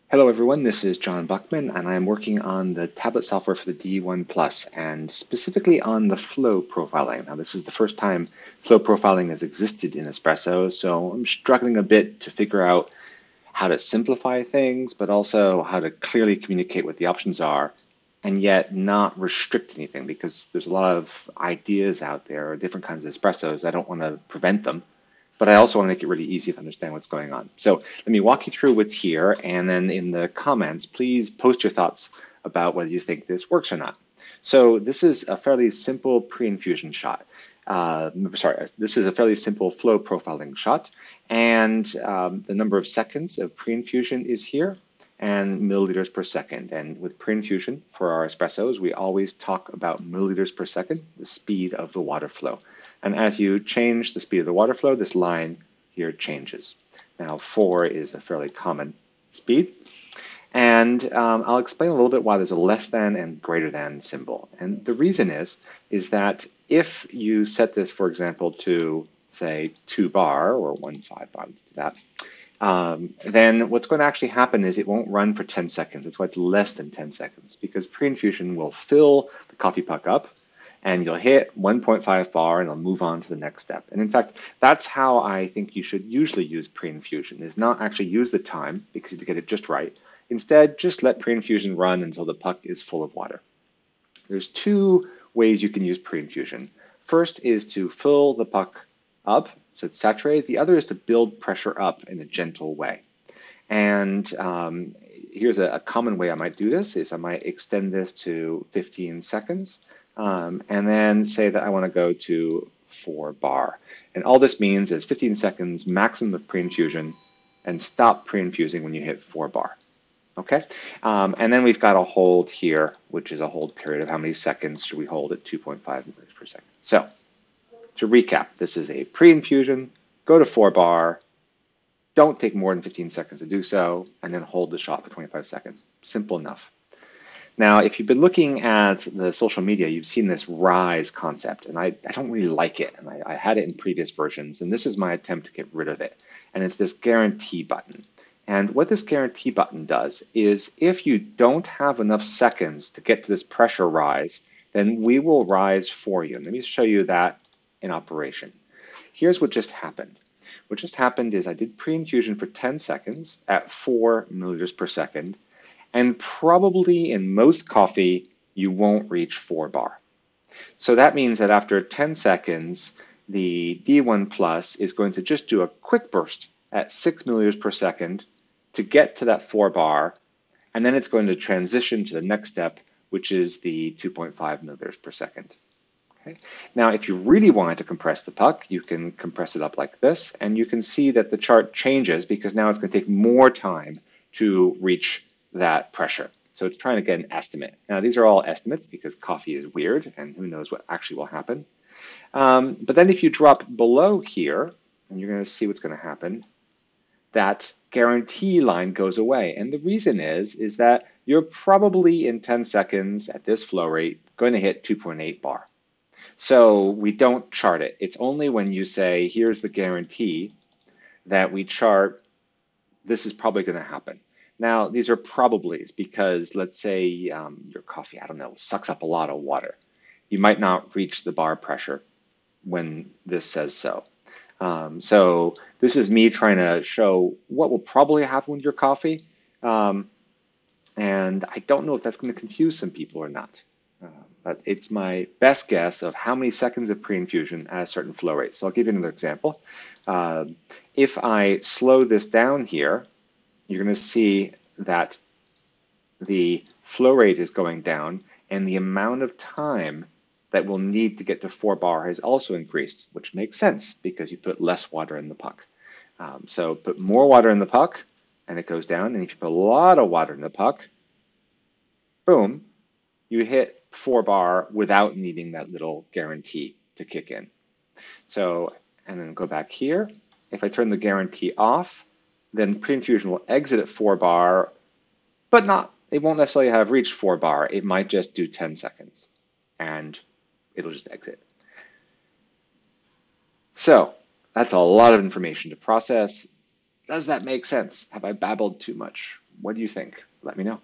Hello everyone, this is John Buckman and I'm working on the tablet software for the D1 Plus and specifically on the flow profiling. Now this is the first time flow profiling has existed in Espresso, so I'm struggling a bit to figure out how to simplify things, but also how to clearly communicate what the options are and yet not restrict anything because there's a lot of ideas out there, different kinds of espressos. I don't want to prevent them, but I also want to make it really easy to understand what's going on. So let me walk you through what's here, and then in the comments, please post your thoughts about whether you think this works or not. So this is a fairly simple pre-infusion shot. This is a fairly simple flow profiling shot, and the number of seconds of pre-infusion is here, and milliliters per second. And with pre-infusion for our espressos, we always talk about milliliters per second, the speed of the water flow. And as you change the speed of the water flow, this line here changes. Now 4 is a fairly common speed. And I'll explain a little bit why there's a less than and greater than symbol. And the reason is that if you set this, for example, to say 2 bar or 1.5 bar, let's do that, then what's going to actually happen is it won't run for 10 seconds. That's why it's less than 10 seconds, because pre-infusion will fill the coffee puck up and you'll hit 1.5 bar and it'll move on to the next step. And in fact, that's how I think you should usually use pre-infusion, is not actually use the time because you have to get it just right. Instead, just let pre-infusion run until the puck is full of water. There's two ways you can use pre-infusion. First is to fill the puck up so it's saturated. The other is to build pressure up in a gentle way. And here's a common way I might do this is I might extend this to 15 seconds and then say that I want to go to 4 bar. And all this means is 15 seconds maximum of pre-infusion and stop pre-infusing when you hit 4 bar. Okay, and then we've got a hold here, which is a hold period of how many seconds should we hold at 2.5 milliliters per second. So to recap, this is a pre-infusion, go to 4 bar, don't take more than 15 seconds to do so, and then hold the shot for 25 seconds. Simple enough. Now, if you've been looking at the social media, you've seen this rise concept, and I don't really like it, and I had it in previous versions, and this is my attempt to get rid of it. And it's this guarantee button. And what this guarantee button does is if you don't have enough seconds to get to this pressure rise, then we will rise for you. And let me show you that in operation. Here's what just happened. What just happened is I did pre-infusion for 10 seconds at 4 milliliters per second, and probably in most coffee, you won't reach 4 bar. So that means that after 10 seconds, the D1 Plus is going to just do a quick burst at 6 milliliters per second to get to that 4 bar, and then it's going to transition to the next step, which is the 2.5 milliliters per second. Okay. Now, if you really wanted to compress the puck, you can compress it up like this, and you can see that the chart changes because now it's going to take more time to reach that pressure. So it's trying to get an estimate. Now, these are all estimates because coffee is weird, and who knows what actually will happen. But then if you drop below here, and you're going to see what's going to happen, that guarantee line goes away. And the reason is that you're probably in 10 seconds at this flow rate going to hit 2.8 bar. So we don't chart it. It's only when you say, here's the guarantee, that we chart, this is probably going to happen. Now, these are probablys because let's say your coffee, I don't know, sucks up a lot of water. You might not reach the bar pressure when this says so. So this is me trying to show what will probably happen with your coffee. And I don't know if that's going to confuse some people or not. But it's my best guess of how many seconds of pre-infusion at a certain flow rate. So I'll give you another example. If I slow this down here, you're going to see that the flow rate is going down and the amount of time that we'll need to get to 4 bar has also increased, which makes sense because you put less water in the puck. So put more water in the puck and it goes down. And if you put a lot of water in the puck, boom, you hit 4 bar without needing that little guarantee to kick in. So, and then go back here. If I turn the guarantee off, then pre-infusion will exit at 4 bar, but it won't necessarily have reached 4 bar. It might just do 10 seconds and it'll just exit. So that's a lot of information to process. Does that make sense? Have I babbled too much? What do you think? Let me know.